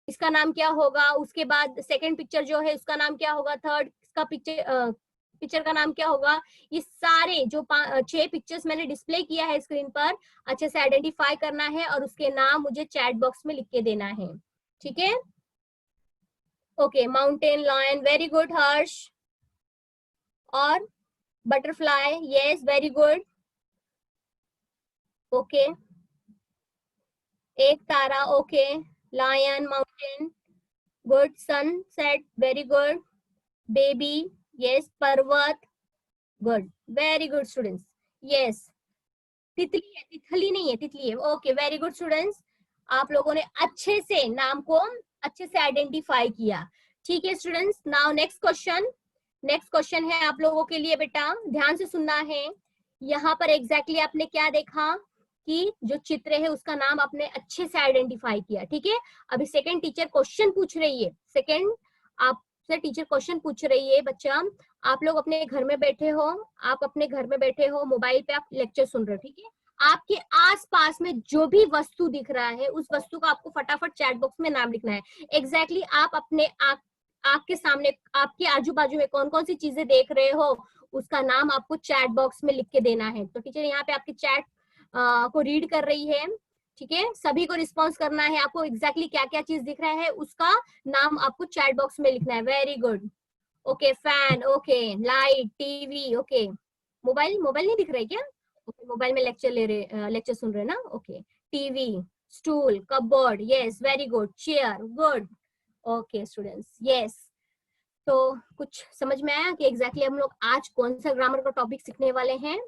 इसका नाम क्या होगा, उसके बाद सेकंड पिक्चर जो है उसका नाम क्या होगा, थर्ड इसका पिक्चर का नाम क्या होगा। ये सारे जो 6 पिक्चर्स मैंने डिस्प्ले किया है स्क्रीन पर, अच्छे से आइडेंटिफाई करना है और उसके नाम मुझे चैट बॉक्स में लिख के देना है, ठीक है। Okay, mountain, lion, very good Harsh. और butterfly, yes very good. Okay, एक तारा, okay, lion, mountain, good, sunset, very good, baby, yes, पर्वत, good, very good students, yes. तितली है, तितली नहीं है, तितली है, ओके, वेरी गुड स्टूडेंट्स। आप लोगों ने अच्छे से नाम को अच्छे से आइडेंटिफाई किया, ठीक है students. Now next question, next question है आप लोगों के लिए, बेटा ध्यान से सुनना है। यहाँ पर एग्जैक्टली आपने क्या देखा कि जो चित्र है उसका नाम आपने अच्छे से आइडेंटिफाई किया, ठीक है। अभी सेकंड टीचर क्वेश्चन पूछ रही है, सेकंड आपसे टीचर क्वेश्चन पूछ रही है, बच्चा आप लोग अपने घर में बैठे हो, आप अपने घर में बैठे हो, मोबाइल पे आप लेक्चर सुन रहे हो, ठीक है। आपके आसपास में जो भी वस्तु दिख रहा है उस वस्तु का आपको फटाफट चैट बॉक्स में नाम लिखना है। एग्जैक्टली आप अपने आपके सामने, आपके आजू बाजू में कौन कौन सी चीजें देख रहे हो उसका नाम आपको चैट बॉक्स में लिख के देना है। तो टीचर यहाँ पे आपके चैट को रीड कर रही है, ठीक है। सभी को रिस्पॉन्स करना है, आपको एग्जैक्टली क्या क्या चीज दिख रहा है उसका नाम आपको चैट बॉक्स में लिखना है। Very good, okay, fan, okay, light, TV, okay, mobile, mobile नहीं दिख रहा है क्या, ओके, मोबाइल में लेक्चर ले रहे, लेक्चर सुन रहे ना, okay, TV, stool, cupboard, yes very good, chair, good, okay students, yes. तो कुछ समझ में आया कि एग्जैक्टली हम लोग आज कौन सा ग्रामर का टॉपिक सीखने वाले हैं,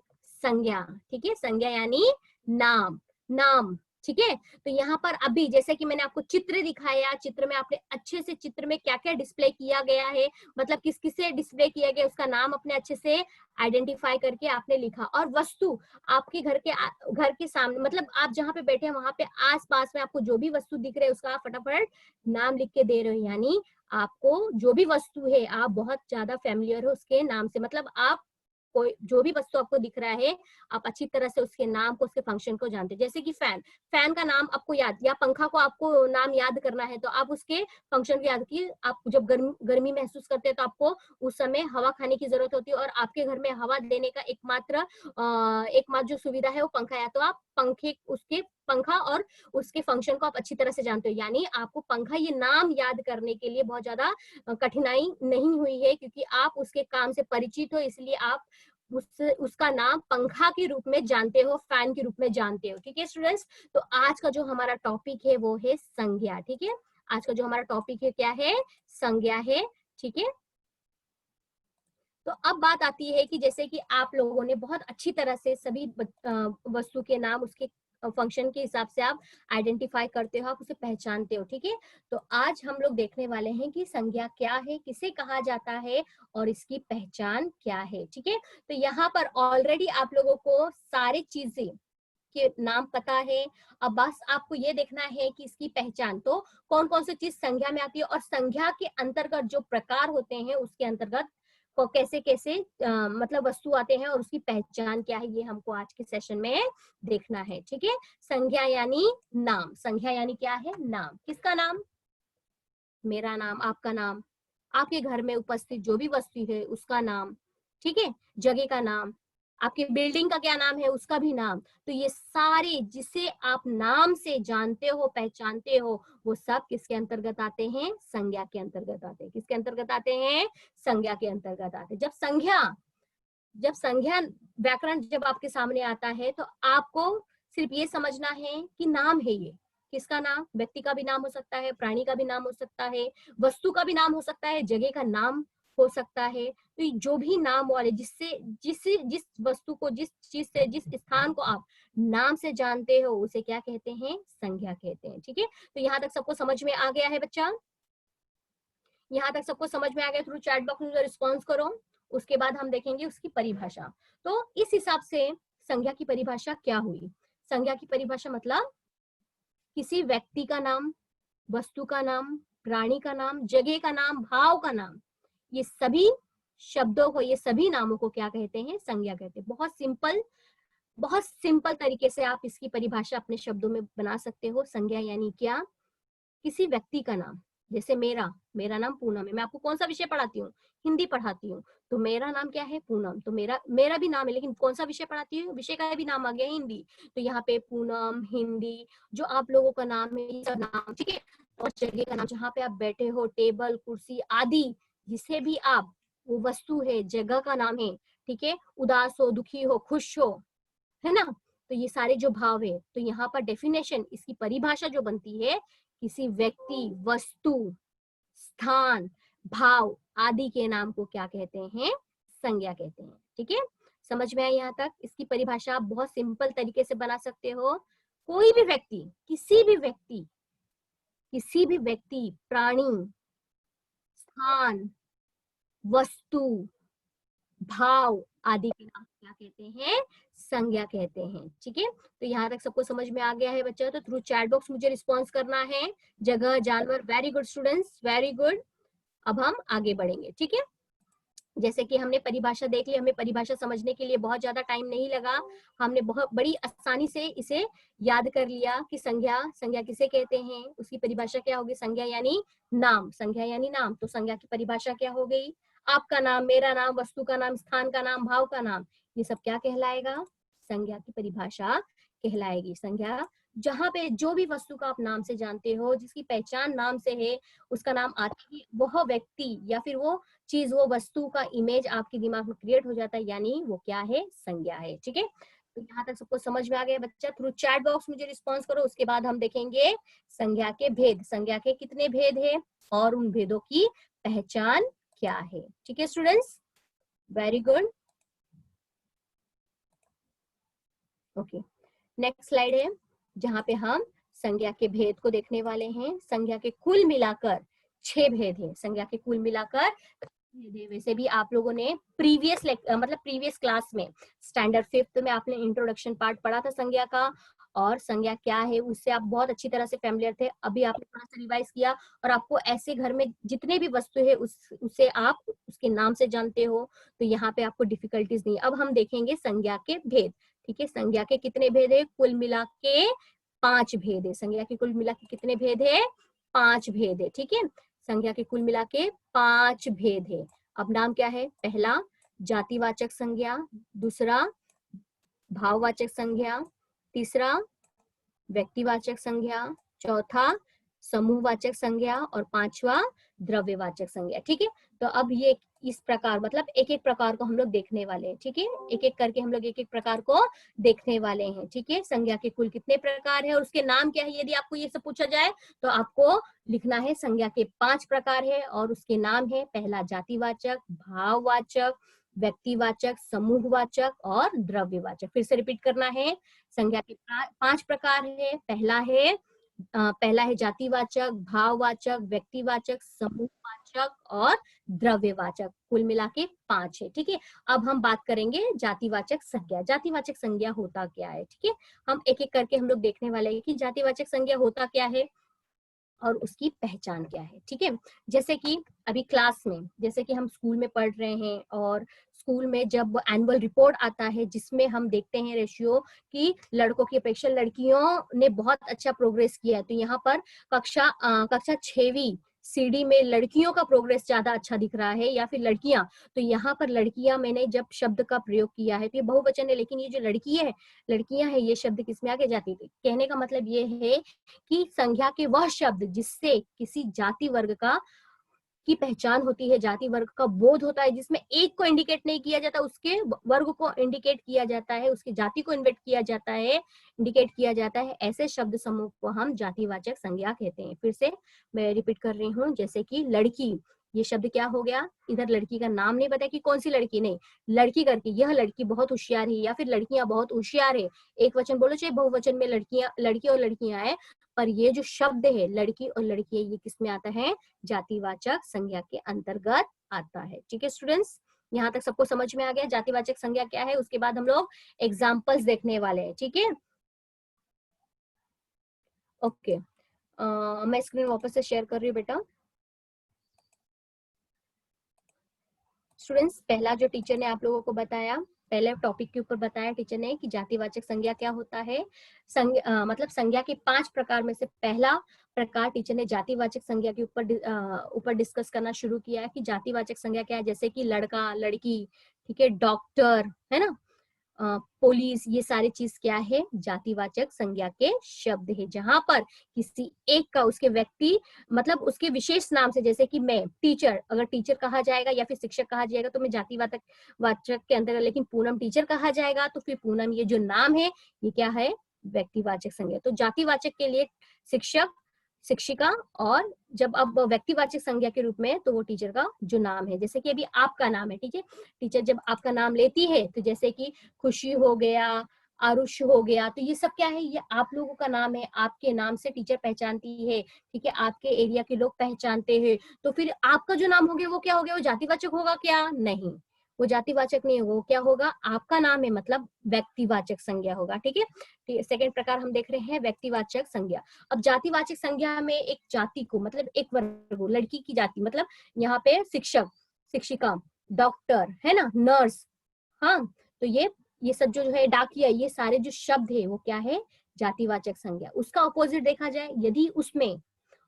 संज्ञा, ठीक है, संज्ञा यानी नाम, नाम, ठीक है। तो यहाँ पर अभी जैसे कि मैंने आपको चित्र दिखाया, चित्र में आपने अच्छे से चित्र में क्या क्या डिस्प्ले किया गया है, मतलब किस किस से डिस्प्ले किया गया उसका नाम अपने अच्छे से आइडेंटिफाई करके आपने लिखा। और वस्तु आपके घर के सामने, मतलब आप जहाँ पे बैठे हैं वहां पे आस पास में आपको जो भी वस्तु दिख रहे हैं उसका आप फटाफट नाम लिख के दे रहे हो, यानी आपको जो भी वस्तु है आप बहुत ज्यादा फैमिलियर हो उसके नाम से, मतलब आप कोई जो भी वस्तु आपको दिख रहा है आप अच्छी तरह से उसके नाम को, उसके फंक्शन को जानते हैं। जैसे कि फैन, फैन का नाम आपको याद, या पंखा को आपको नाम याद करना है तो आप उसके फंक्शन को याद की। आप जब गर्मी महसूस करते हैं तो आपको उस समय हवा खाने की जरूरत होती है और आपके घर में हवा देने का एकमात्र जो सुविधा है वो पंखा है, तो आप पंखा और उसके फंक्शन को आप अच्छी तरह से जानते हो, यानी आपको पंखा ये नाम याद करने के लिए बहुत ज्यादा कठिनाई नहीं हुई है, क्योंकि आप उसके काम से परिचित हो, इसलिए आप उसका नाम पंखा के रूप में जानते हो, फैन के रूप में जानते हो, ठीक है स्टूडेंट्स। तो आज का जो हमारा टॉपिक है वो है संज्ञा, ठीक है। आज का जो हमारा टॉपिक है क्या है, संज्ञा है, ठीक है। तो अब बात आती है कि जैसे कि आप लोगों ने बहुत अच्छी तरह से सभी वस्तु के नाम उसके फंक्शन के हिसाब से आप आइडेंटिफाई करते हो, आप उसे पहचानते हो, ठीक है। तो आज हम लोग देखने वाले हैं कि संज्ञा क्या है, किसे कहा जाता है और इसकी पहचान क्या है, ठीक है। तो यहाँ पर ऑलरेडी आप लोगों को सारी चीजें के नाम पता है, अब बस आपको ये देखना है कि इसकी पहचान, तो कौन कौन सी चीज संज्ञा में आती है और संज्ञा के अंतर्गत जो प्रकार होते हैं उसके अंतर्गत को कैसे कैसे मतलब वस्तु आते हैं और उसकी पहचान क्या है, ये हमको आज के सेशन में देखना है, ठीक है। संज्ञा यानी नाम, संज्ञा यानी क्या है, नाम, किसका नाम, मेरा नाम, आपका नाम, आपके घर में उपस्थित जो भी वस्तु है उसका नाम, ठीक है, जगह का नाम, आपकी बिल्डिंग का क्या नाम है उसका भी नाम। तो ये सारे जिसे आप नाम से जानते हो, पहचानते हो, वो सब किसके अंतर्गत आते हैं, संज्ञा के अंतर्गत आते हैं। किसके अंतर्गत आते हैं, संज्ञा के अंतर्गत आते हैं। जब संज्ञा व्याकरण जब आपके सामने आता है तो आपको सिर्फ ये समझना है कि नाम है, ये किसका नाम, व्यक्ति का भी नाम हो सकता है, प्राणी का भी नाम हो सकता है, वस्तु का भी नाम हो सकता है, जगह का नाम हो सकता है। तो जो भी नाम वाले जिस वस्तु को, जिस चीज से, जिस स्थान को आप नाम से जानते हो उसे क्या कहते हैं, संज्ञा कहते हैं, ठीक है। तो यहाँ तक सबको समझ में आ गया है बच्चा, यहाँ तक सबको समझ में आ गया, थ्रू चैट बॉक्स में रिस्पॉन्स करो। उसके बाद हम देखेंगे उसकी परिभाषा। तो इस हिसाब से संज्ञा की परिभाषा क्या हुई, संज्ञा की परिभाषा मतलब किसी व्यक्ति का नाम, वस्तु का नाम, प्राणी का नाम, जगह का नाम, भाव का नाम, ये सभी शब्दों को, ये सभी नामों को क्या कहते हैं, संज्ञा कहते हैं। बहुत सिंपल तरीके से आप इसकी परिभाषा अपने शब्दों में बना सकते हो। संज्ञा यानी क्या, किसी व्यक्ति का नाम, जैसे मेरा नाम पूनम है, मैं आपको कौन सा विषय पढ़ाती हूँ? हिंदी पढ़ाती हूँ, तो मेरा नाम क्या है? पूनम। तो मेरा भी नाम है, लेकिन कौन सा विषय पढ़ाती हूँ? विषय का भी नाम आ गया हिंदी। तो यहाँ पे पूनम, हिंदी, जो आप लोगों का नाम है, ये सब नाम, ठीक है। और जगह का नाम, जहाँ पे आप बैठे हो, टेबल, कुर्सी आदि, जिसे भी आप, वो वस्तु है, जगह का नाम है, ठीक है। उदास हो, दुखी हो, खुश हो, है ना। तो ये सारे जो भाव है, तो यहाँ पर डेफिनेशन, इसकी परिभाषा जो बनती है, किसी व्यक्ति, वस्तु, स्थान, भाव आदि के नाम को क्या कहते हैं? संज्ञा कहते हैं, ठीक है। समझ में आई यहाँ तक? इसकी परिभाषा आप बहुत सिंपल तरीके से बना सकते हो। कोई भी व्यक्ति, किसी भी व्यक्ति, प्राणी, स्थान, वस्तु, भाव आदि के नाम क्या कहते हैं? संज्ञा कहते हैं, ठीक है। तो यहाँ तक सबको समझ में आ गया है बच्चा? तो थ्रू चैट बॉक्स मुझे रिस्पॉन्स करना है। जगह, जानवर, very good students, very good. अब हम आगे बढ़ेंगे, ठीक है। जैसे कि हमने परिभाषा देख ली, हमें परिभाषा समझने के लिए बहुत ज्यादा टाइम नहीं लगा, हमने बहुत बड़ी आसानी से इसे याद कर लिया कि संज्ञा किसे कहते हैं, उसकी परिभाषा क्या होगी? संज्ञा यानी नाम, संज्ञा यानी नाम। तो संज्ञा की परिभाषा क्या हो गई? आपका नाम, मेरा नाम, वस्तु का नाम, स्थान का नाम, भाव का नाम, ये सब क्या कहलाएगा? संज्ञा की परिभाषा कहलाएगी। संज्ञा, जहां पे जो भी वस्तु का आप नाम से जानते हो, जिसकी पहचान नाम से है, उसका नाम आते ही वह व्यक्ति या फिर वो चीज, वो वस्तु का इमेज आपके दिमाग में क्रिएट हो जाता है, यानी वो क्या है? संज्ञा है, ठीक है। तो यहाँ तक सबको समझ में आ गया बच्चा? थ्रू चैट बॉक्स मुझे रिस्पॉन्स करो। उसके बाद हम देखेंगे संज्ञा के भेद, संज्ञा के कितने भेद है और उन भेदों की पहचान क्या है, ठीक है students? Very good. Okay, next slide है जहाँ पे हम संज्ञा के भेद को देखने वाले हैं। संज्ञा के कुल मिलाकर 6 भेद है। संज्ञा के कुल मिलाकर, वैसे भी आप लोगों ने प्रीवियस क्लास में, स्टैंडर्ड 5th में आपने इंट्रोडक्शन पार्ट पढ़ा था संज्ञा का, और संज्ञा क्या है उससे आप बहुत अच्छी तरह से फैमिलियर थे। अभी आपने थोड़ा सा रिवाइज किया और आपको ऐसे घर में जितने भी वस्तु है उसे आप उसके नाम से जानते हो, तो यहाँ पे आपको डिफिकल्टीज नहीं। अब हम देखेंगे संज्ञा के भेद, ठीक है। संज्ञा के कितने भेद है? कुल मिला के 5 भेद है। संज्ञा के कुल मिला के कितने भेद है? 5 भेद है, ठीक है। संज्ञा के कुल मिला के 5 भेद है। अब नाम क्या है? पहला जातिवाचक संज्ञा, दूसरा भाववाचक संज्ञा, तीसरा व्यक्तिवाचक संज्ञा, चौथा समूहवाचक संज्ञा और पांचवा द्रव्यवाचक संज्ञा, ठीक है। तो अब ये इस प्रकार, मतलब एक एक प्रकार को हम लोग देखने वाले हैं, ठीक है। एक एक करके हम लोग एक एक प्रकार को देखने वाले हैं, ठीक है। संज्ञा के कुल कितने प्रकार है और उसके नाम क्या है? यदि आपको ये सब पूछा जाए तो आपको लिखना है संज्ञा के 5 प्रकार है और उसके नाम है, पहला जातिवाचक, भाववाचक, व्यक्तिवाचक, समूहवाचक और द्रव्यवाचक। फिर से रिपीट करना है, संज्ञा के 5 प्रकार है। पहला है जातिवाचक, भाववाचक, व्यक्तिवाचक, समूहवाचक और द्रव्यवाचक। कुल मिला के 5 है, ठीक है। अब हम बात करेंगे जातिवाचक संज्ञा। जातिवाचक संज्ञा होता क्या है, ठीक है। हम एक एक करके हम लोग देखने वाले हैं कि जातिवाचक संज्ञा होता क्या है और उसकी पहचान क्या है, ठीक है। जैसे कि अभी क्लास में, जैसे कि हम स्कूल में पढ़ रहे हैं और स्कूल में जब एनुअल रिपोर्ट आता है जिसमें हम देखते हैं रेशियो कि लड़कों की अपेक्षा लड़कियों ने बहुत अच्छा प्रोग्रेस किया है, तो यहाँ पर कक्षा 6वीं सीडी में लड़कियों का प्रोग्रेस ज्यादा अच्छा दिख रहा है या फिर लड़कियां, तो यहाँ पर लड़कियां मैंने जब शब्द का प्रयोग किया है तो ये बहुवचन है, लेकिन ये जो लड़कियां है ये शब्द किसमें आगे जाती है? कहने का मतलब ये है कि संज्ञा के वह शब्द जिससे किसी जाति वर्ग की पहचान होती है, जाति वर्ग का बोध होता है, जिसमें एक को इंडिकेट नहीं किया जाता, उसके वर्ग को इंडिकेट किया जाता है, उसकी जाति को इंडिकेट किया जाता है, ऐसे शब्द समूह को हम जातिवाचक संज्ञा कहते हैं। फिर से मैं रिपीट कर रही हूँ, जैसे कि लड़की, ये शब्द क्या हो गया? इधर लड़की का नाम नहीं बताया कि कौन सी लड़की, नहीं, लड़की करके, यह लड़की बहुत होशियार है या फिर लड़कियां बहुत होशियार है। एक वचन बोलो चाहे बहुवचन में, लड़की और लड़कियां है, पर ये जो शब्द है लड़की और लड़की, ये किस में आता है? जातिवाचक संज्ञा के अंतर्गत आता है, ठीक है स्टूडेंट्स। यहाँ तक सबको समझ में आ गया जातिवाचक संज्ञा क्या है? उसके बाद हम लोग एग्जाम्पल्स देखने वाले हैं, ठीक है। ओके, मैं स्क्रीन वापस से शेयर कर रही हूँ बेटा। स्टूडेंट्स, पहला जो टीचर ने आप लोगों को बताया पहले टॉपिक के ऊपर बताया टीचर ने कि जातिवाचक संज्ञा क्या होता है। मतलब संज्ञा के 5 प्रकार में से पहला प्रकार टीचर ने जातिवाचक संज्ञा के ऊपर डिस्कस करना शुरू किया है कि जातिवाचक संज्ञा क्या है, जैसे कि लड़का, लड़की, ठीक है, डॉक्टर, है ना, पुलिस, ये सारी चीज क्या है, जातिवाचक संज्ञा के शब्द है, जहां पर किसी एक का उसके व्यक्ति मतलब उसके विशेष नाम से, जैसे कि मैं टीचर, अगर टीचर कहा जाएगा या फिर शिक्षक कहा जाएगा तो मैं जातिवाचक वाचक के अंतर्गत, लेकिन पूनम टीचर कहा जाएगा तो फिर पूनम ये जो नाम है ये क्या है, व्यक्तिवाचक संज्ञा। तो जातिवाचक के लिए शिक्षक, शिक्षिका, और जब अब व्यक्तिवाचक संज्ञा के रूप में तो वो टीचर का जो नाम है, जैसे कि अभी आपका नाम है, ठीक है, टीचर जब आपका नाम लेती है तो जैसे कि खुशी हो गया, आरुष हो गया, तो ये सब क्या है, ये आप लोगों का नाम है, आपके नाम से टीचर पहचानती है, ठीक है, आपके एरिया के लोग पहचानते हैं। तो फिर आपका जो नाम हो गया वो क्या हो गया, वो जातिवाचक होगा क्या, नहीं, वो जातिवाचक नहीं होगा, वो क्या होगा, आपका नाम है, मतलब व्यक्तिवाचक संज्ञा होगा, ठीक है। सेकंड प्रकार हम देख रहे हैं व्यक्तिवाचक संज्ञा। अब जातिवाचक संज्ञा में एक जाति को मतलब एक वर्ग को, लड़की की जाति, मतलब यहाँ पे शिक्षक, शिक्षिका, डॉक्टर, है ना, नर्स, हाँ, तो ये सब जो है, डाकिया, ये सारे जो शब्द है वो क्या है, जातिवाचक संज्ञा। उसका अपोजिट देखा जाए, यदि उसमें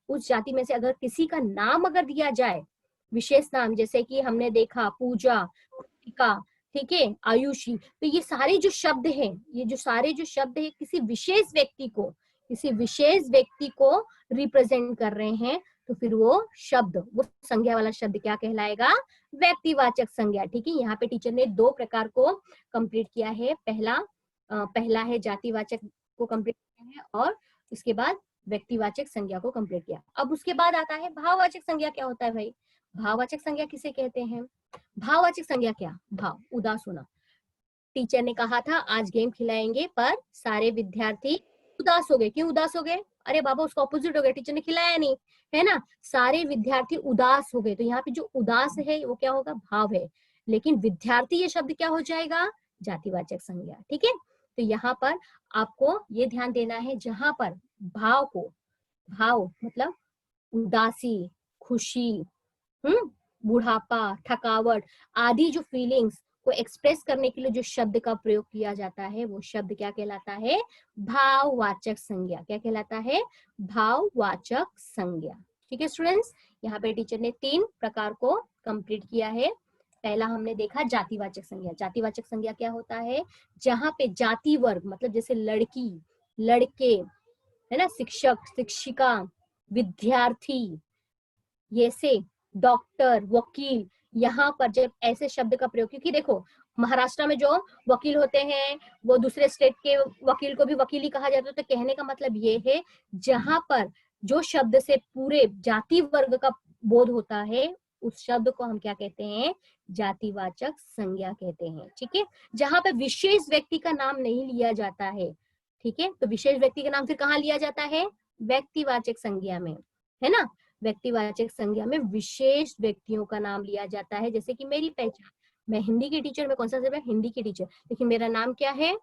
उस जाति में से अगर किसी का नाम अगर दिया जाए, विशेष नाम, जैसे कि हमने देखा पूजा, कृतिका, ठीक है, आयुषी, तो ये सारे जो शब्द हैं, ये जो सारे जो शब्द है किसी विशेष व्यक्ति को, किसी विशेष व्यक्ति को रिप्रेजेंट कर रहे हैं, तो फिर वो शब्द, वो संज्ञा वाला शब्द क्या कहलाएगा, व्यक्तिवाचक संज्ञा, ठीक है। यहाँ पे टीचर ने 2 प्रकार को कंप्लीट किया है, पहला है जातिवाचक को कंप्लीट किया है, और इसके बाद व्यक्तिवाचक संज्ञा को कंप्लीट किया। अब उसके बाद आता है भाववाचक संज्ञा। क्या होता है भाई, भाववाचक संज्ञा किसे कहते हैं, भाववाचक संज्ञा क्या, भाव, उदास होना। टीचर ने कहा था आज गेम खिलाएंगे, पर सारे विद्यार्थी उदास हो गए। क्यों उदास हो गए, अरे बाबा उसका ऑपोजिट हो गया, टीचर ने खिलाया नहीं, है ना, सारे विद्यार्थी उदास हो गए। तो यहाँ पे जो उदास है वो क्या होगा, भाव है, लेकिन विद्यार्थी ये शब्द क्या हो जाएगा, जातिवाचक संज्ञा, ठीक है। तो यहाँ पर आपको ये ध्यान देना है, जहां पर भाव को, भाव मतलब उदासी, खुशी, बुढ़ापा, थकावट आदि जो फीलिंग्स को एक्सप्रेस करने के लिए जो शब्द का प्रयोग किया जाता है वो शब्द क्या कहलाता है, भाववाचक संज्ञा। क्या कहलाता है, भाववाचक संज्ञा, ठीक है स्टूडेंट्स। यहाँ पे टीचर ने 3 प्रकार को कंप्लीट किया है। पहला हमने देखा जातिवाचक संज्ञा। जातिवाचक संज्ञा क्या होता है, जहां पे जाति वर्ग मतलब जैसे लड़की, लड़के, है ना, शिक्षक, शिक्षिका, विद्यार्थी, ये से डॉक्टर, वकील, यहाँ पर जब ऐसे शब्द का प्रयोग, क्योंकि देखो महाराष्ट्र में जो वकील होते हैं वो दूसरे स्टेट के वकील को भी वकील ही कहा जाता है। तो कहने का मतलब ये है, जहां पर जो शब्द से पूरे जाति वर्ग का बोध होता है उस शब्द को हम क्या कहते हैं, जातिवाचक संज्ञा कहते हैं, ठीक है। जहां पे विशेष व्यक्ति का नाम नहीं लिया जाता है, ठीक है, तो विशेष व्यक्ति का नाम फिर कहाँ लिया जाता है, व्यक्तिवाचक संज्ञा में, है ना। व्यक्तिवाचक संज्ञा में विशेष व्यक्तियों का नाम लिया जाता है, जैसे कि मेरी पहचान, मैं हिंदी की टीचर, मैं कौन सा सब्जेक्ट, हिंदी की टीचर, लेकिन मेरा नाम क्या है,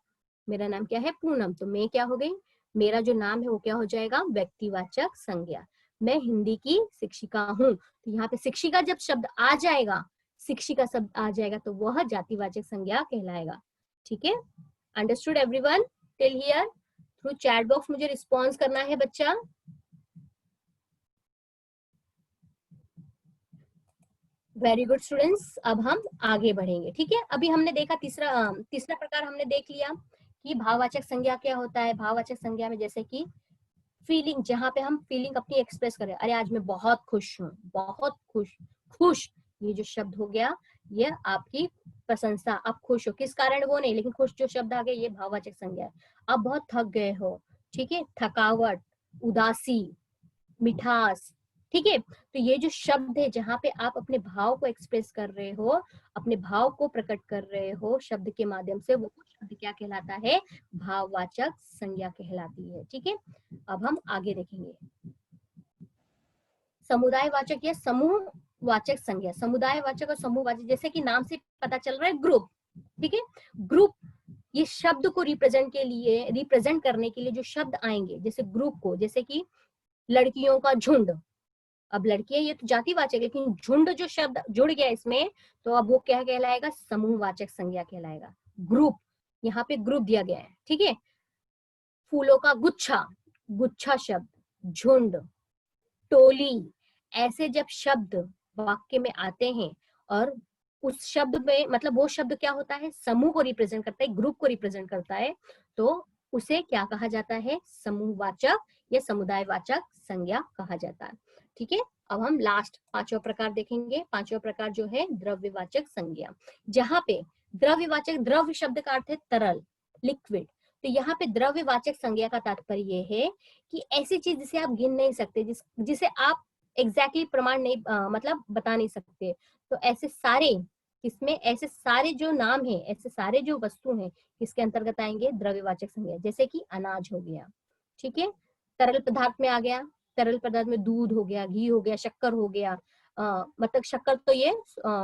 मेरा नाम क्या है, पूनम, तो मैं क्या हो गई, मेरा जो नाम है वो क्या हो जाएगा, व्यक्तिवाचक संज्ञा। मैं हिंदी की शिक्षिका हूँ, तो यहाँ पे शिक्षिका जब शब्द आ जाएगा, शिक्षिका शब्द आ जाएगा तो वह जातिवाचक संज्ञा कहलाएगा, ठीक है। Understood everyone till here. Through chat box मुझे रिस्पॉन्स करना है बच्चा। वेरी गुड स्टूडेंट्स, अब हम आगे बढ़ेंगे, ठीक है। अभी हमने देखा तीसरा प्रकार हमने देख लिया कि भाववाचक संज्ञा क्या होता है। भाववाचक संज्ञा में जैसे कि फीलिंग, जहां पे हम फीलिंग अपनी एक्सप्रेस करें, अरे आज मैं बहुत खुश हूँ, बहुत खुश, खुश, ये जो शब्द हो गया ये आपकी प्रशंसा, आप खुश हो, किस कारण वो नहीं, लेकिन खुश जो शब्द आ गया ये भाववाचक संज्ञा है। आप बहुत थक गए हो, ठीक है, थकावट, उदासी, मिठास, ठीक है। तो ये जो शब्द है जहां पे आप अपने भाव को एक्सप्रेस कर रहे हो, अपने भाव को प्रकट कर रहे हो शब्द के माध्यम से, वो शब्द क्या कहलाता है, भाववाचक संज्ञा कहलाती है, ठीक है। अब हम आगे देखेंगे समुदायवाचक या समूहवाचक संज्ञा। समुदायवाचक और समूहवाचक, जैसे कि नाम से पता चल रहा है ग्रुप, ठीक है, ग्रुप, ये शब्द को रिप्रेजेंट करने के लिए जो शब्द आएंगे, जैसे ग्रुप को, जैसे कि लड़कियों का झुंड, अब लड़कियां ये तो जातिवाचक, लेकिन झुंड जो शब्द जुड़ गया इसमें, तो अब वो क्या कहलाएगा, समूहवाचक संज्ञा कहलाएगा। ग्रुप, यहाँ पे ग्रुप दिया गया है, ठीक है। फूलों का गुच्छा, गुच्छा शब्द, झुंड, टोली, ऐसे जब शब्द वाक्य में आते हैं और उस शब्द में मतलब वो शब्द क्या होता है, समूह को रिप्रेजेंट करता है, ग्रुप को रिप्रेजेंट करता है, तो उसे क्या कहा जाता है, समूहवाचक या समुदायवाचक संज्ञा कहा जाता है, ठीक है। अब हम लास्ट पांचवा प्रकार देखेंगे। पांचवा प्रकार जो है द्रव्यवाचक संज्ञा, जहां पे द्रव्यवाचक, द्रव्य शब्द का अर्थ है तरल, लिक्विड, तो यहाँ पे द्रव्यवाचक संज्ञा का तात्पर्य ये है कि ऐसी चीज जिसे आप गिन नहीं सकते, जिसे आप एग्जैक्टली प्रमाण नहीं मतलब बता नहीं सकते, तो ऐसे सारे, इसमें ऐसे सारे जो नाम है, ऐसे सारे जो वस्तु हैं, किसके अंतर्गत आएंगे, द्रव्यवाचक संज्ञा। जैसे कि अनाज हो गया, ठीक है, तरल पदार्थ में आ गया, तरल पदार्थ में दूध हो गया, घी हो गया, शक्कर हो गया, मतलब शक्कर तो ये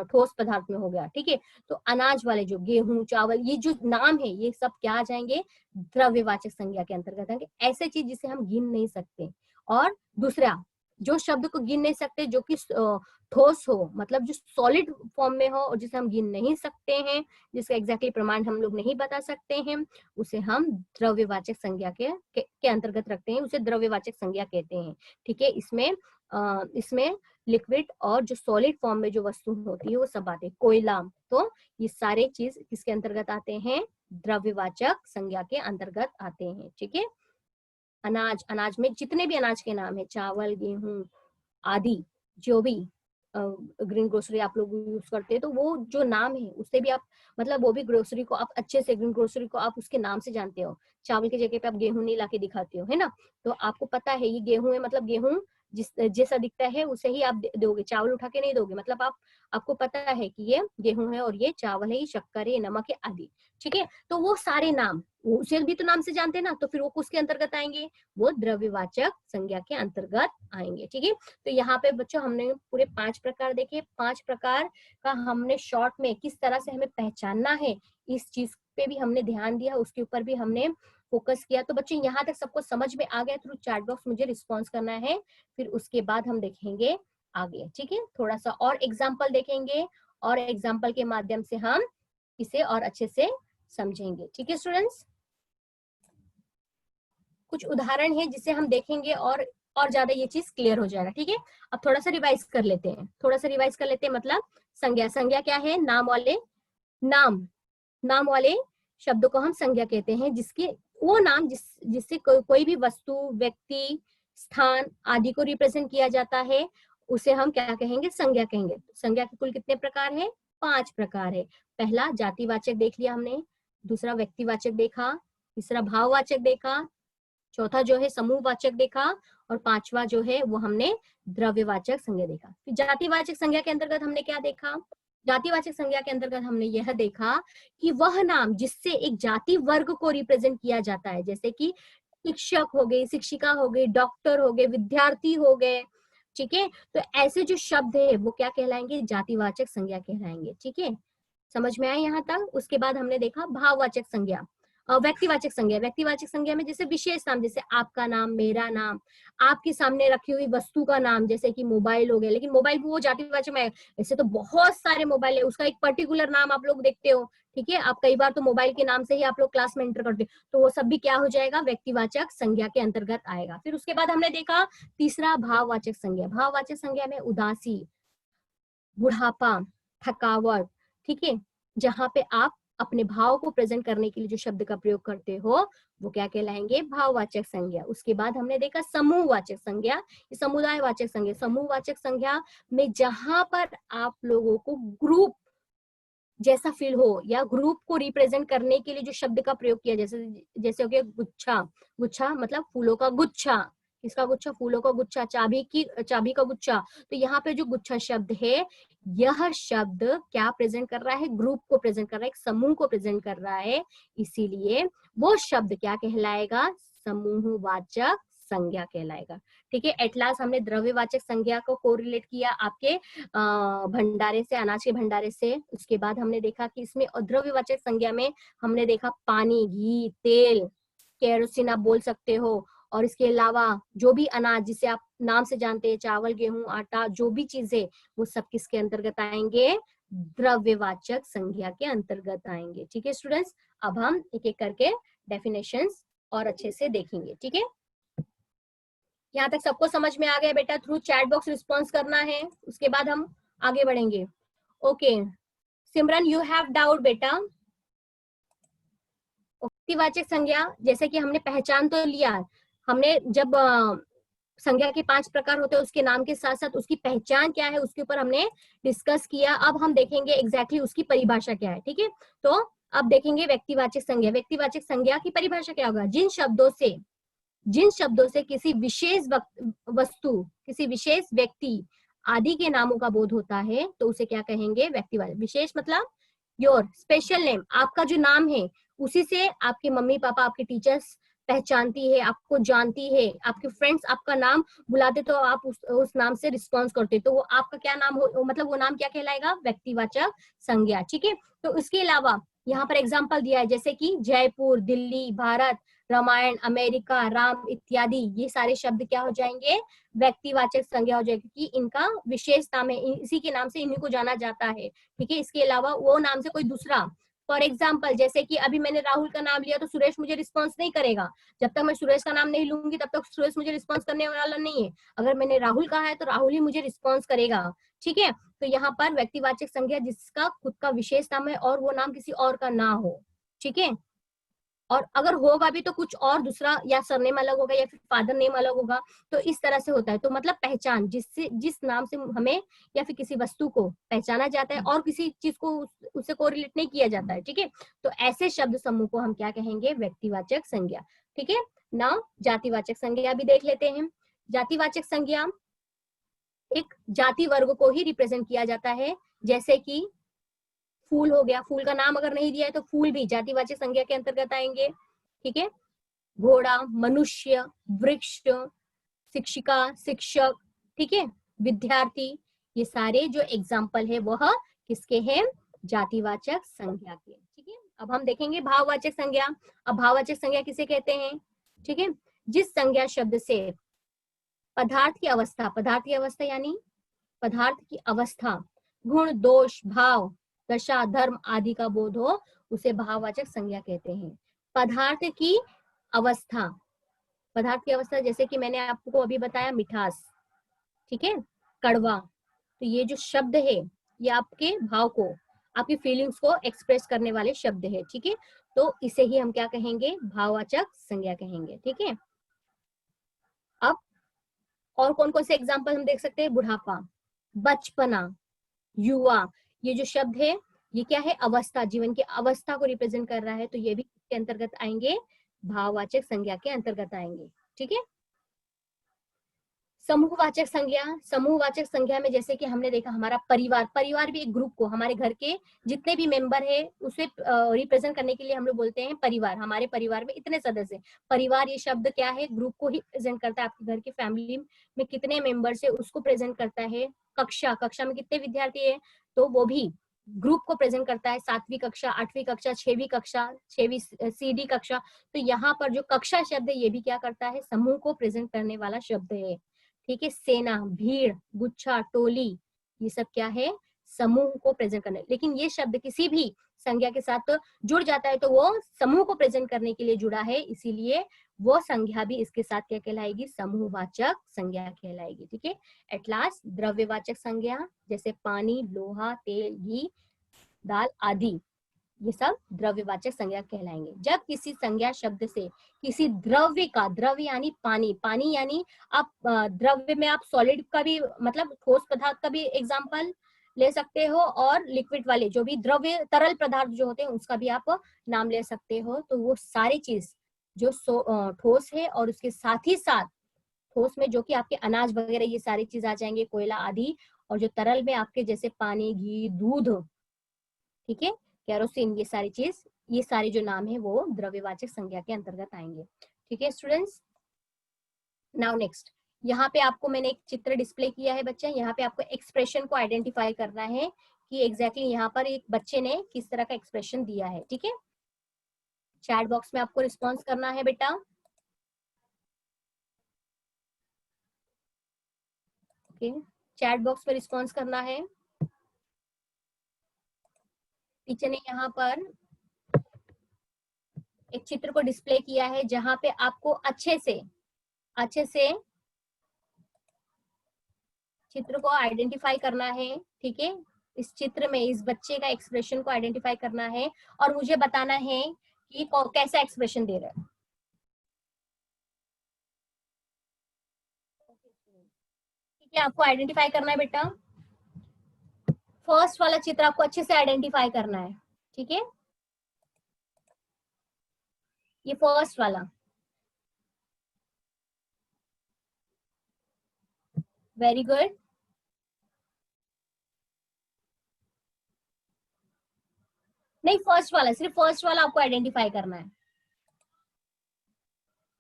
ठोस पदार्थ में हो गया, ठीक है। तो अनाज वाले जो गेहूं, चावल, ये जो नाम है, ये सब क्या आ जाएंगे, द्रव्यवाचक संज्ञा के अंतर्गत आएंगे। ऐसे चीज जिसे हम गिन नहीं सकते। और दूसरा, जो शब्द को गिन नहीं सकते, जो कि ठोस हो, मतलब जो सॉलिड फॉर्म में हो और जिसे हम गिन नहीं सकते हैं, जिसका एग्जैक्टली प्रमाण हम लोग नहीं बता सकते हैं, उसे हम द्रव्यवाचक संज्ञा के अंतर्गत रखते हैं, उसे द्रव्यवाचक संज्ञा कहते हैं, ठीक है। इसमें लिक्विड और जो सॉलिड फॉर्म में जो वस्तु होती है वो सब आते हैं, कोयला, तो ये सारे चीज किसके अंतर्गत आते हैं, द्रव्यवाचक संज्ञा के अंतर्गत आते हैं, ठीक है। अनाज, अनाज में जितने भी अनाज के नाम है, चावल, गेहूं आदि, जो भी ग्रीन ग्रोसरी आप लोग यूज करते हैं, तो वो जो नाम है उससे भी आप मतलब वो भी ग्रोसरी को आप अच्छे से, ग्रीन ग्रोसरी को आप उसके नाम से जानते हो। चावल की जगह पे आप गेहूं नहीं लाके दिखाते हो, है ना, तो आपको पता है ये गेहूं है, मतलब गेहूं जिस जैसा दिखता है उसे ही आप दोगे, चावल उठा के नहीं दोगे, मतलब आपको पता है कि ये गेहूं है और ये चावल है, ये शक्कर है, ये नमक है आदि, ठीक है। तो वो सारे नाम, उसे भी तो नाम से जानते हैं ना, तो फिर वो किसके अंतर्गत आएंगे, वो द्रव्यवाचक संज्ञा के अंतर्गत आएंगे, ठीक है। तो यहाँ पे बच्चों हमने पूरे 5 प्रकार देखे। 5 प्रकार का हमने शॉर्ट में किस तरह से हमें पहचानना है, इस चीज पे भी हमने ध्यान दिया, उसके ऊपर भी हमने फोकस किया। तो बच्चों यहाँ तक सबको समझ में आ गया, थ्रू चैट बॉक्स मुझे रिस्पॉन्स करना है, फिर उसके बाद हम देखेंगे आगे, ठीक है। थोड़ा सा और एग्जाम्पल देखेंगे और एग्जाम्पल के माध्यम से हम इसे और अच्छे से समझेंगे, ठीक है स्टूडेंट्स। कुछ उदाहरण है जिसे हम देखेंगे और ज्यादा ये चीज क्लियर हो जाएगा, ठीक है। अब थोड़ा सा रिवाइज कर लेते हैं, थोड़ा सा रिवाइज कर लेते हैं। मतलब संज्ञा, संज्ञा क्या है, नाम वाले शब्दों को हम संज्ञा कहते हैं, जिसके वो नाम जिससे कोई भी वस्तु, व्यक्ति, स्थान आदि को रिप्रेजेंट किया जाता है, उसे हम क्या कहेंगे, संज्ञा कहेंगे। संज्ञा के कुल कितने प्रकार है, 5 प्रकार है। पहला जातिवाचक देख लिया हमने, दूसरा व्यक्तिवाचक देखा, तीसरा भाववाचक देखा, चौथा जो है समूहवाचक देखा, और पांचवा जो है वो हमने द्रव्यवाचक संज्ञा देखा। फिर जातिवाचक संज्ञा के अंतर्गत हमने क्या देखा, जातिवाचक संज्ञा के अंतर्गत हमने यह देखा कि वह नाम जिससे एक जाति वर्ग को रिप्रेजेंट किया जाता है, जैसे कि शिक्षक हो गए, शिक्षिका हो गई, डॉक्टर हो गए, विद्यार्थी हो गए, ठीक है। तो ऐसे जो शब्द है वो क्या कहलाएंगे, जातिवाचक संज्ञा कहलाएंगे, ठीक है। समझ में आया यहाँ तक। उसके बाद हमने देखा भाववाचक संज्ञा, व्यक्तिवाचक संज्ञा। व्यक्तिवाचक संज्ञा में जैसे विशेष नाम, जैसे आपका नाम, मेरा नाम, आपके सामने रखी हुई वस्तु का नाम, जैसे कि मोबाइल हो गया, लेकिन मोबाइल वो जातिवाचक में, ऐसे तो बहुत सारे मोबाइल है, उसका एक पर्टिकुलर नाम आप लोग देखते हो, ठीक है। आप कई बार तो मोबाइल के नाम से ही आप लोग क्लास में एंटर करते हो, तो वो सब भी क्या हो जाएगा, व्यक्तिवाचक संज्ञा के अंतर्गत आएगा। फिर उसके बाद हमने देखा तीसरा भाववाचक संज्ञा। भाववाचक संज्ञा में उदासी, बुढ़ापा, थकावट, ठीक है, जहां पे आप अपने भाव को प्रेजेंट करने के लिए जो शब्द का प्रयोग करते हो वो क्या कहलाएंगे, भाववाचक संज्ञा। उसके बाद हमने देखा समूहवाचक संज्ञा, समुदायवाचक संज्ञा। समूहवाचक संज्ञा में जहां पर आप लोगों को ग्रुप जैसा फील हो या ग्रुप को रिप्रेजेंट करने के लिए जो शब्द का प्रयोग किया, जैसे हो गया गुच्छा, गुच्छा मतलब फूलों का गुच्छा, किसका गुच्छा, फूलों का गुच्छा, चाबी का गुच्छा। तो यहाँ पे जो गुच्छा शब्द है, यह शब्द क्या प्रेजेंट कर रहा है, ग्रुप को प्रेजेंट कर रहा है, एक समूह को प्रेजेंट कर रहा है, इसीलिए वो शब्द क्या कहलाएगा, समूहवाचक संज्ञा कहलाएगा, ठीक है। एट लास्ट हमने द्रव्यवाचक संज्ञा को कोरिलेट किया आपके भंडारे से, अनाज के भंडारे से। उसके बाद हमने देखा कि इसमें द्रव्यवाचक संज्ञा में हमने देखा पानी, घी, तेल, केरोसिन आप बोल सकते हो, और इसके अलावा जो भी अनाज जिसे आप नाम से जानते हैं, चावल, गेहूं, आटा, जो भी चीजें, वो सब किसके अंतर्गत आएंगे, द्रव्यवाचक संज्ञा के अंतर्गत आएंगे। ठीक है स्टूडेंट्स, अब हम एक एक करके डेफिनेशंस और अच्छे से देखेंगे। ठीक है, यहाँ तक सबको समझ में आ गया बेटा? थ्रू चैट बॉक्स रिस्पॉन्स करना है, उसके बाद हम आगे बढ़ेंगे। Okay Simran, you have doubt बेटा? व्यक्तिवाचक संज्ञा, जैसे कि हमने पहचान तो लिया, हमने जब संज्ञा के 5 प्रकार होते हैं, उसके नाम के साथ साथ उसकी पहचान क्या है उसके ऊपर हमने डिस्कस किया। अब हम देखेंगे एग्जैक्टली उसकी परिभाषा क्या है। ठीक है, तो अब देखेंगे व्यक्तिवाचक संज्ञा। व्यक्तिवाचक संज्ञा की परिभाषा क्या होगा? जिन शब्दों से किसी विशेष वस्तु, किसी विशेष व्यक्ति आदि के नामों का बोध होता है तो उसे क्या कहेंगे? व्यक्तिवाचक। विशेष मतलब योर स्पेशल नेम, आपका जो नाम है उसी से आपके मम्मी पापा, आपके टीचर्स पहचानती है, आपको जानती है, आपके फ्रेंड्स आपका नाम बुलाते तो आप उस नाम से रिस्पॉन्स करते, तो वो आपका क्या नाम हो, मतलब वो नाम क्या कहलाएगा? व्यक्तिवाचक संज्ञा। ठीक है, तो उसके अलावा यहाँ पर एग्जाम्पल दिया है, जैसे कि जयपुर, दिल्ली, भारत, रामायण, अमेरिका, राम इत्यादि, ये सारे शब्द क्या हो जाएंगे? व्यक्तिवाचक संज्ञा हो जाएगी, कि इनका विशेष नाम है, इसी के नाम से इन्हीं को जाना जाता है। ठीक है, इसके अलावा वो नाम से कोई दूसरा, फॉर एग्जाम्पल जैसे कि अभी मैंने राहुल का नाम लिया तो सुरेश मुझे रिस्पॉन्स नहीं करेगा, जब तक मैं सुरेश का नाम नहीं लूंगी तब तक सुरेश मुझे रिस्पॉन्स करने वाला नहीं है। अगर मैंने राहुल कहा है तो राहुल ही मुझे रिस्पॉन्स करेगा। ठीक है, तो यहाँ पर व्यक्तिवाचक संज्ञा जिसका खुद का विशेष नाम है और वो नाम किसी और का ना हो। ठीक है, और अगर होगा भी तो कुछ और दूसरा, या सरनेम अलग होगा या फिर फादर नेम अलग होगा, तो इस तरह से होता है। तो मतलब पहचान, जिससे जिस नाम से हमें या फिर किसी वस्तु को पहचाना जाता है और किसी चीज को उससे कोरिलेट नहीं किया जाता है। ठीक है, तो ऐसे शब्द समूह को हम क्या कहेंगे? व्यक्तिवाचक संज्ञा। ठीक है, नाउ जातिवाचक संज्ञा भी देख लेते हैं। जातिवाचक संज्ञा एक जाति वर्ग को ही रिप्रेजेंट किया जाता है, जैसे कि फूल हो गया, फूल का नाम अगर नहीं दिया है तो फूल भी जातिवाचक संज्ञा के अंतर्गत आएंगे। ठीक है, घोड़ा, मनुष्य, वृक्ष, शिक्षिका, शिक्षक, ठीक है, विद्यार्थी, ये सारे जो एग्जाम्पल है वह किसके हैं? जातिवाचक संज्ञा के। ठीक है, अब हम देखेंगे भाववाचक संज्ञा। अब भाववाचक संज्ञा किसे कहते हैं? ठीक है, जिस संज्ञा शब्द से पदार्थ की अवस्था यानी पदार्थ की अवस्था, गुण, दोष, भाव, दशा, धर्म आदि का बोध हो, उसे भाववाचक संज्ञा कहते हैं। पदार्थ की अवस्था, पदार्थ की अवस्था जैसे कि मैंने आपको अभी बताया, मिठास, ठीक है, कड़वा, तो ये जो शब्द है ये आपके भाव को, आपकी फीलिंग्स को एक्सप्रेस करने वाले शब्द है। ठीक है, तो इसे ही हम क्या कहेंगे? भाववाचक संज्ञा कहेंगे। ठीक है, अब और कौन कौन से एग्जाम्पल हम देख सकते हैं? बुढ़ापा, बचपना, युवा, ये जो शब्द है ये क्या है? अवस्था, जीवन की अवस्था को रिप्रेजेंट कर रहा है, तो ये भी इसके अंतर्गत आएंगे, भाववाचक संज्ञा के अंतर्गत आएंगे। ठीक है, समूहवाचक संज्ञा। समूहवाचक संज्ञा में जैसे कि हमने देखा हमारा परिवार, परिवार भी एक ग्रुप को, हमारे घर के जितने भी मेंबर है उसे रिप्रेजेंट करने के लिए हम लोग बोलते हैं परिवार। हमारे परिवार में इतने सदस्य, परिवार ये शब्द क्या है? ग्रुप को ही प्रेजेंट करता है। आपके घर की फैमिली में कितने मेंबर्स है उसको प्रेजेंट करता है। कक्षा, कक्षा में कितने विद्यार्थी है तो वो भी ग्रुप को प्रेजेंट करता है। 7वीं कक्षा, 8वीं कक्षा, 6वीं कक्षा, 6वीं CD कक्षा, तो यहाँ पर जो कक्षा शब्द है ये भी क्या करता है? समूह को प्रेजेंट करने वाला शब्द है। ठीक है, सेना, भीड़, गुच्छा, टोली, ये सब क्या है? समूह को प्रेजेंट करने। लेकिन ये शब्द किसी भी संज्ञा के साथ तो जुड़ जाता है तो वो समूह को प्रेजेंट करने के लिए जुड़ा है, इसीलिए वो संज्ञा भी इसके साथ क्या कहलाएगी? समूहवाचक संज्ञा कहलाएगी। ठीक है, एट लास्ट द्रव्यवाचक संज्ञा, जैसे पानी, लोहा, तेल, घी, दाल आदि, ये सब द्रव्यवाचक संज्ञा कहलाएंगे। जब किसी संज्ञा शब्द से किसी द्रव्य का, द्रव्य यानी पानी, पानी यानी आप द्रव्य में आप सॉलिड का भी, मतलब ठोस पदार्थ का भी एग्जांपल ले सकते हो, और लिक्विड वाले जो भी द्रव्य, तरल पदार्थ जो होते हैं उसका भी आप नाम ले सकते हो। तो वो सारी चीज जो ठोस है और उसके साथ ही साथ ठोस में जो कि आपके अनाज वगैरह ये सारी चीज आ जाएंगे, कोयला आदि, और जो तरल में आपके जैसे पानी, घी, दूध, ठीक है, केरोसिन, ये सारी चीज, ये सारे जो नाम है वो द्रव्यवाचक संज्ञा के अंतर्गत आएंगे। ठीक है स्टूडेंट्स, नाउ नेक्स्ट, यहाँ पे आपको मैंने एक चित्र डिस्प्ले किया है बच्चा, यहाँ पे आपको एक्सप्रेशन को आइडेंटिफाई करना है कि एग्जैक्टली यहाँ पर एक बच्चे ने किस तरह का एक्सप्रेशन दिया है। ठीक है, चैट बॉक्स में आपको रिस्पॉन्स करना है बेटा। ओके, चैट बॉक्स में रिस्पॉन्स करना है। टीचर ने यहाँ पर एक चित्र को डिस्प्ले किया है जहां पे आपको अच्छे से चित्र को आइडेंटिफाई करना है, ठीक है। इस चित्र में इस बच्चे का एक्सप्रेशन को आइडेंटिफाई करना है और मुझे बताना है कि कैसा एक्सप्रेशन दे रहा है। ठीक है, आपको आइडेंटिफाई करना है बेटा। फर्स्ट वाला चित्र आपको अच्छे से आइडेंटिफाई करना है, ठीक है। ये फर्स्ट वाला, वेरी गुड। नहीं, फर्स्ट वाला, सिर्फ फर्स्ट वाला आपको आइडेंटिफाई करना है।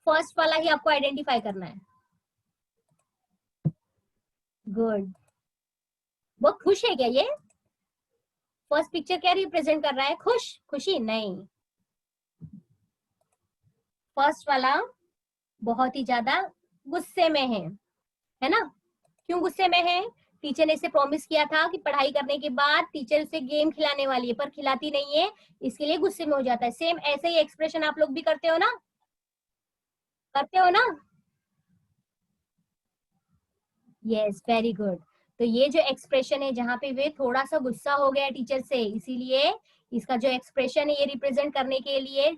फर्स्ट वाला ही आपको आइडेंटिफाई करना है। गुड। वो खुश है क्या? ये फर्स्ट पिक्चर क्या रिप्रेजेंट कर रहा है? खुश, खुशी नहीं। फर्स्ट वाला बहुत ही ज्यादा गुस्से में है ना? क्यों गुस्से में है? टीचर ने इसे प्रॉमिस किया था कि पढ़ाई करने के बाद टीचर उसे गेम खिलाने वाली है, पर खिलाती नहीं है, इसके लिए गुस्से में हो जाता है। सेम ऐसे ही एक्सप्रेशन आप लोग भी करते हो ना? करते हो ना? Yes, very good. तो ये जो एक्सप्रेशन है जहाँ पे वे थोड़ा सा गुस्सा हो गया टीचर से, इसीलिए इसका जो एक्सप्रेशन है ये रिप्रेजेंट करने के लिए,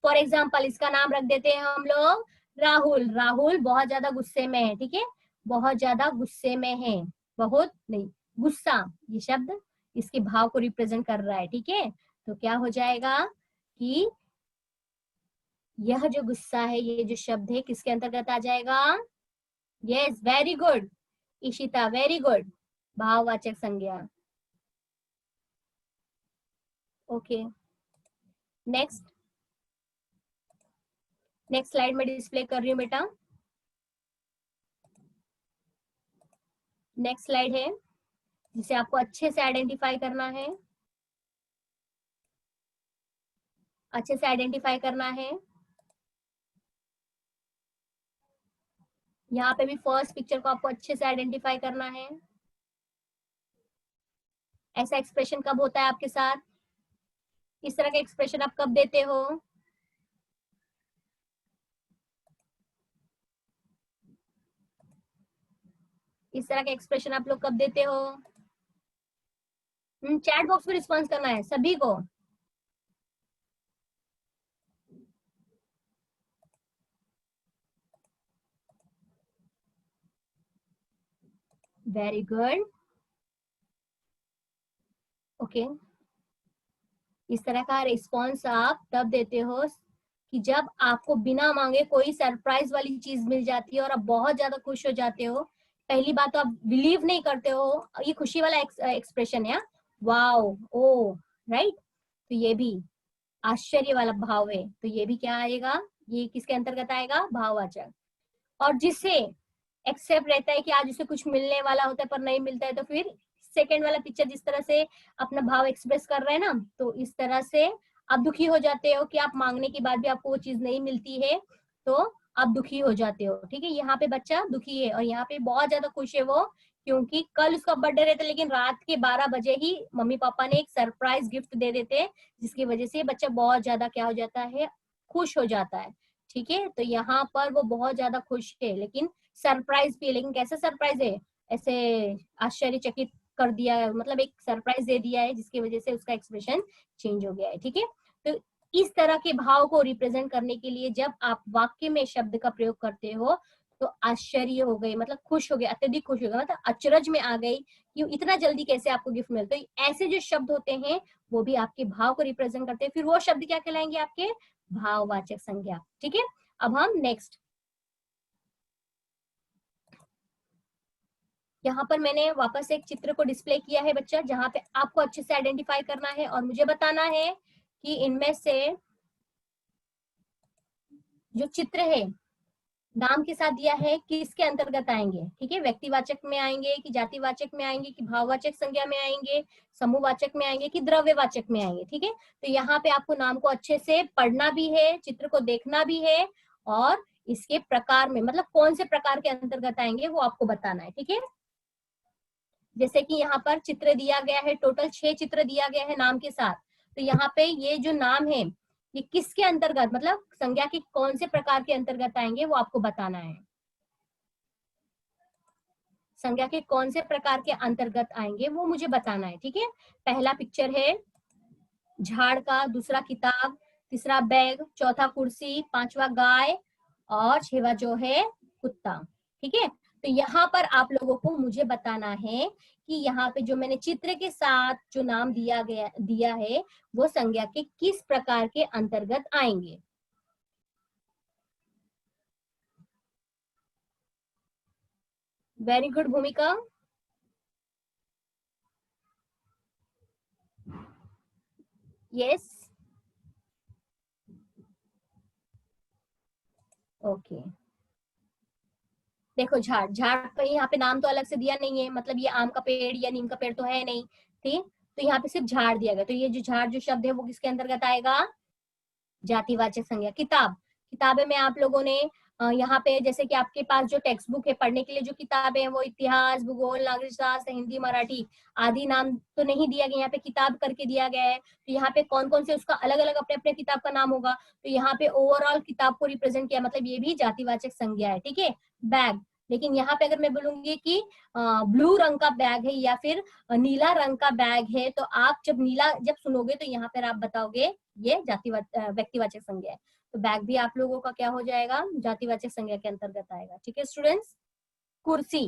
फॉर एग्जाम्पल इसका नाम रख देते हैं हम लोग राहुल। राहुल बहुत ज्यादा गुस्से में है, ठीक है, बहुत ज्यादा गुस्से में है, बहुत नहीं, गुस्सा ये शब्द इसके भाव को रिप्रेजेंट कर रहा है, ठीक है। तो क्या हो जाएगा कि यह जो गुस्सा है, ये जो शब्द है किसके अंतर्गत आ जाएगा? Yes, very good Ishita, very good, भाववाचक संज्ञा। ओके, नेक्स्ट स्लाइड में डिस्प्ले कर रही हूँ बेटा। नेक्स्ट स्लाइड है जिसे आपको अच्छे से आइडेंटिफाई करना है, अच्छे से आइडेंटिफाई करना है। यहाँ पे भी फर्स्ट पिक्चर को आपको अच्छे से आइडेंटिफाई करना है। ऐसा एक्सप्रेशन कब होता है आपके साथ? इस तरह का एक्सप्रेशन आप कब देते हो? इस तरह का एक्सप्रेशन आप लोग कब देते हो? चैट बॉक्स में रिस्पॉन्स करना है सभी को। Very good. ओके, इस तरह का रिस्पॉन्स आप तब देते हो कि जब आपको बिना मांगे कोई सरप्राइज वाली चीज मिल जाती है और आप बहुत ज्यादा खुश हो जाते हो। पहली बात तो आप बिलीव नहीं करते हो, ये खुशी वाला एक्सप्रेशन है, वाओ, ओ, राइट। तो ये भी आश्चर्य वाला भाव है, तो ये भी क्या आएगा? ये किसके अंतर्गत आएगा? भाववाचक। और जिसे एक्सेप्ट रहता है कि आज उसे कुछ मिलने वाला होता है पर नहीं मिलता है, तो फिर सेकेंड वाला पिक्चर जिस तरह से अपना भाव एक्सप्रेस कर रहे हैं ना, तो इस तरह से आप दुखी हो जाते हो कि आप मांगने के बाद भी आपको वो चीज नहीं मिलती है, तो आप दुखी हो जाते हो, ठीक है। यहाँ पे बच्चा दुखी है और यहाँ पे बहुत ज्यादा खुश है वो, क्योंकि कल उसका बर्थडे रहता है लेकिन रात के 12 बजे ही मम्मी पापा ने एक सरप्राइज गिफ्ट दे देते, जिसकी वजह से बच्चा बहुत ज्यादा क्या हो जाता है? खुश हो जाता है, ठीक है। तो यहाँ पर वो बहुत ज्यादा खुश है, लेकिन सरप्राइज भी है, लेकिन कैसा सरप्राइज है? ऐसे आश्चर्यचकित कर दिया है, मतलब एक सरप्राइज दे दिया है जिसकी वजह से उसका एक्सप्रेशन चेंज हो गया है, ठीक है। तो इस तरह के भाव को रिप्रेजेंट करने के लिए जब आप वाक्य में शब्द का प्रयोग करते हो, तो आश्चर्य हो गई मतलब खुश हो गए, अत्यधिक खुश हो गए, मतलब अचरज में आ गई कि इतना जल्दी कैसे आपको गिफ्ट मिलता है। ऐसे जो शब्द होते हैं वो भी आपके भाव को रिप्रेजेंट करते हैं, फिर वो शब्द क्या कहलाएंगे? आपके भाववाचक संज्ञा, ठीक है। अब हम नेक्स्ट, यहाँ पर मैंने वापस एक चित्र को डिस्प्ले किया है बच्चा, जहाँ पे आपको अच्छे से आइडेंटिफाई करना है और मुझे बताना है कि इनमें से जो चित्र है नाम के साथ दिया है किसके अंतर्गत आएंगे, ठीक है। व्यक्तिवाचक में आएंगे कि जातिवाचक में आएंगे कि भाववाचक संज्ञा में आएंगे, समूहवाचक में आएंगे कि द्रव्यवाचक में आएंगे, ठीक है। तो यहाँ पे आपको नाम को अच्छे से पढ़ना भी है, चित्र को देखना भी है और इसके प्रकार में मतलब कौन से प्रकार के अंतर्गत आएंगे वो आपको बताना है, ठीक है। जैसे कि यहाँ पर चित्र दिया गया है, टोटल 6 चित्र दिया गया है नाम के साथ, तो यहाँ पे ये जो नाम है ये किसके अंतर्गत, मतलब संज्ञा के कौन से प्रकार के अंतर्गत आएंगे वो आपको बताना है। संज्ञा के कौन से प्रकार के अंतर्गत आएंगे वो मुझे बताना है, ठीक है। पहला पिक्चर है झाड़ का, दूसरा किताब, तीसरा बैग, चौथा कुर्सी, पांचवा गाय और छठवा जो है कुत्ता, ठीक है। तो यहाँ पर आप लोगों को मुझे बताना है कि यहाँ पे जो मैंने चित्र के साथ जो नाम दिया है वो संज्ञा के किस प्रकार के अंतर्गत आएंगे। वेरी गुड भूमिका। Yes, okay. देखो झाड़, झाड़ पे यहाँ पे नाम तो अलग से दिया नहीं है, मतलब ये आम का पेड़ या नीम का पेड़ तो है नहीं, ठीक। तो यहाँ पे सिर्फ झाड़ दिया गया, तो ये जो झाड़ जो शब्द है वो किसके अंतर्गत आएगा, जातिवाचक संज्ञा। किताब, किताबें में आप लोगों ने यहाँ पे जैसे कि आपके पास जो टेक्स्ट बुक है पढ़ने के लिए जो किताबें हैं वो इतिहास, भूगोल, नागरिक शास्त्र, हिंदी, मराठी आदि नाम तो नहीं दिया गया, यहाँ पे किताब करके दिया गया है। तो यहाँ पे कौन कौन से उसका अलग अलग अपने अपने किताब का नाम होगा, तो यहाँ पे ओवरऑल किताब को रिप्रेजेंट किया, मतलब ये भी जातिवाचक संज्ञा है, ठीक है। बैग, लेकिन यहाँ पे अगर मैं बोलूंगी कि ब्लू रंग का बैग है या फिर नीला रंग का बैग है, तो आप जब नीला जब सुनोगे तो यहाँ पर आप बताओगे ये व्यक्तिवाचक संज्ञा है। तो बैग भी आप लोगों का क्या हो जाएगा, जातिवाचक संज्ञा के अंतर्गत आएगा, ठीक है स्टूडेंट्स। कुर्सी,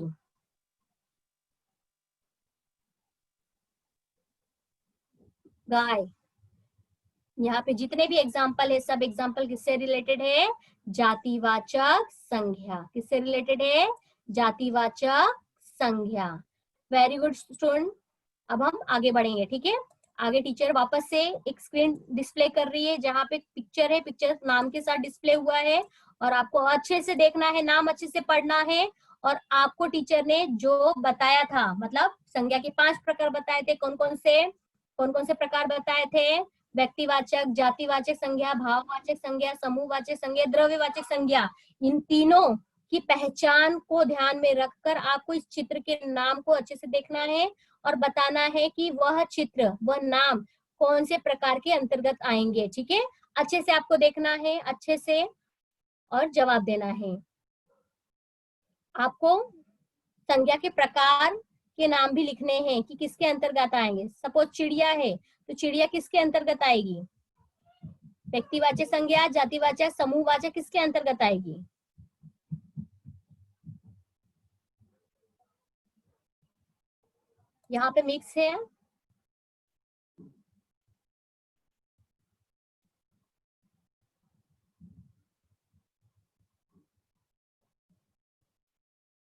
गाय, यहाँ पे जितने भी एग्जाम्पल है सब एग्जाम्पल किससे रिलेटेड है, जातिवाचक संज्ञा। किससे रिलेटेड है, जातिवाचक संज्ञा। Very good student. अब हम आगे बढ़ेंगे, ठीक है। आगे टीचर वापस से एक स्क्रीन डिस्प्ले कर रही है जहां पे पिक्चर है, पिक्चर नाम के साथ डिस्प्ले हुआ है और आपको अच्छे से देखना है, नाम अच्छे से पढ़ना है। और आपको टीचर ने जो बताया था, मतलब संज्ञा के 5 प्रकार बताए थे, कौन कौन से प्रकार बताए थे, व्यक्तिवाचक, जातिवाचक संज्ञा, भाववाचक संज्ञा, समूहवाचक संज्ञा, द्रव्यवाचक संज्ञा। इन तीनों की पहचान को ध्यान में रखकर आपको इस चित्र के नाम को अच्छे से देखना है और बताना है कि वह चित्र, वह नाम कौन से प्रकार के अंतर्गत आएंगे, ठीक है। अच्छे से आपको देखना है, अच्छे से, और जवाब देना है। आपको संज्ञा के प्रकार के नाम भी लिखने हैं कि किसके अंतर्गत आएंगे। सपोज चिड़िया है तो चिड़िया किसके अंतर्गत आएगी, व्यक्तिवाचक संज्ञा, जातिवाचक, समूहवाचक, किसके अंतर्गत आएगी। यहाँ पे मिक्स है,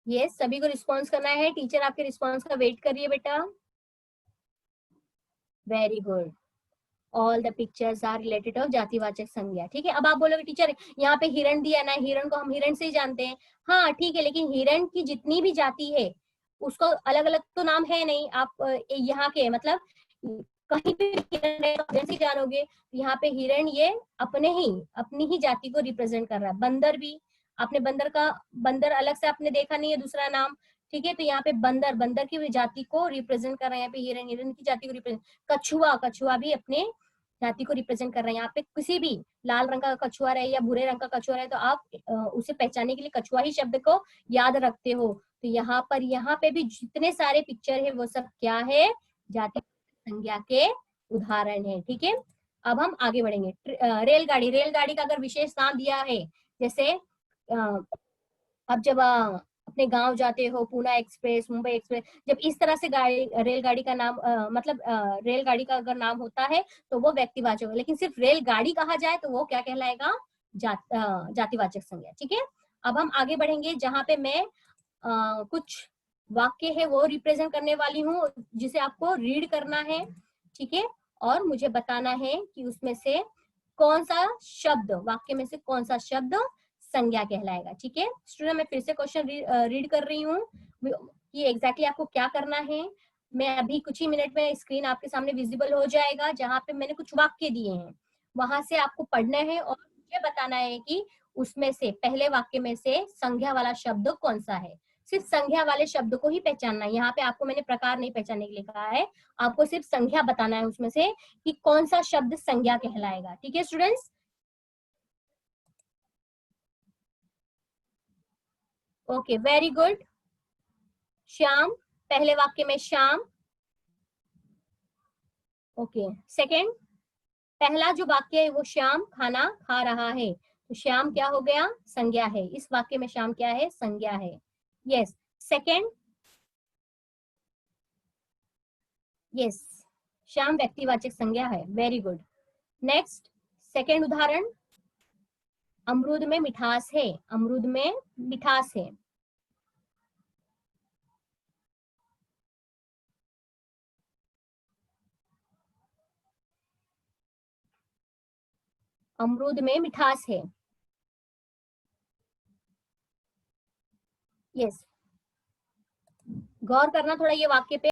ये सभी को रिस्पॉन्स करना है, टीचर आपके रिस्पॉन्स का वेट कर रही है बेटा। Very good, all the pictures are related of जातिवाचक संज्ञा, ठीक है। अब आप बोलोगे टीचर यहाँ पे हिरण दिया ना, हिरण को हम हिरण से ही जानते हैं, हाँ ठीक है, लेकिन हिरण की जितनी भी जाति है उसको अलग अलग तो नाम है नहीं। आप यहाँ के मतलब कहीं भी हिरण है तो हिरण से जानोगे, यहाँ पे हिरण ये अपनी ही जाति को रिप्रेजेंट कर रहा है। बंदर भी, आपने बंदर अलग से आपने देखा नहीं है दूसरा नाम, ठीक है। तो यहाँ पे बंदर की जाति को रिप्रेजेंट कर रहे हैं, यहाँ पे हिरण की जाति को रिप्रेजेंट। कछुआ भी अपने जाति को रिप्रेजेंट कर रहे हैं। यहाँ पे किसी भी लाल रंग का कछुआ रहे या भूरे रंग का कछुआ रहे तो आप उसे पहचानने के लिए कछुआ ही शब्द को याद रखते हो। तो यहाँ पे भी जितने सारे पिक्चर है वो सब क्या है, जाति संज्ञा के उदाहरण है, ठीक है। अब हम आगे बढ़ेंगे। रेलगाड़ी, रेलगाड़ी का अगर विशेष नाम दिया है, जैसे अब जब अपने गांव जाते हो, पूना एक्सप्रेस, मुंबई एक्सप्रेस, जब इस तरह से रेलगाड़ी का नाम मतलब रेलगाड़ी का अगर नाम होता है तो वो व्यक्तिवाचक है, लेकिन सिर्फ रेलगाड़ी कहा जाए तो वो क्या कहलाएगा, जातिवाचक संज्ञा, ठीक है। अब हम आगे बढ़ेंगे जहां पे मैं कुछ वाक्य है वो रिप्रेजेंट करने वाली हूँ जिसे आपको रीड करना है, ठीक है। और मुझे बताना है कि उसमें से कौन सा शब्द, वाक्य में से कौन सा शब्द संज्ञा कहलाएगा, ठीक है। स्टूडेंट मैं फिर से क्वेश्चन रीड कर रही हूँ कि एग्जैक्टली आपको क्या करना है। मैं अभी कुछ ही मिनट में स्क्रीन आपके सामने विजिबल हो जाएगा जहां पे मैंने कुछ वाक्य दिए हैं, वहां से आपको पढ़ना है और मुझे बताना है कि उसमें से पहले वाक्य में से संज्ञा वाला शब्द कौन सा है। सिर्फ संज्ञा वाले शब्द को ही पहचानना है। यहाँ पे आपको मैंने प्रकार नहीं पहचानने के लिए कहा है, आपको सिर्फ संज्ञा बताना है उसमें से कि कौन सा शब्द संज्ञा कहलाएगा। ठीक है students? Okay, very good. Shyam, पहले वाक्य में श्याम। ओके, सेकंड, पहला जो वाक्य है वो श्याम खाना खा रहा है, तो श्याम क्या हो गया? संज्ञा है। इस वाक्य में श्याम क्या है? संज्ञा है। यस, सेकंड, यस, श्याम व्यक्तिवाचक संज्ञा है। Very good. नेक्स्ट, सेकंड उदाहरण, अमरूद में मिठास है। अमरूद में मिठास है। अमरूद में मिठास है। यस, गौर करना थोड़ा ये वाक्य पे।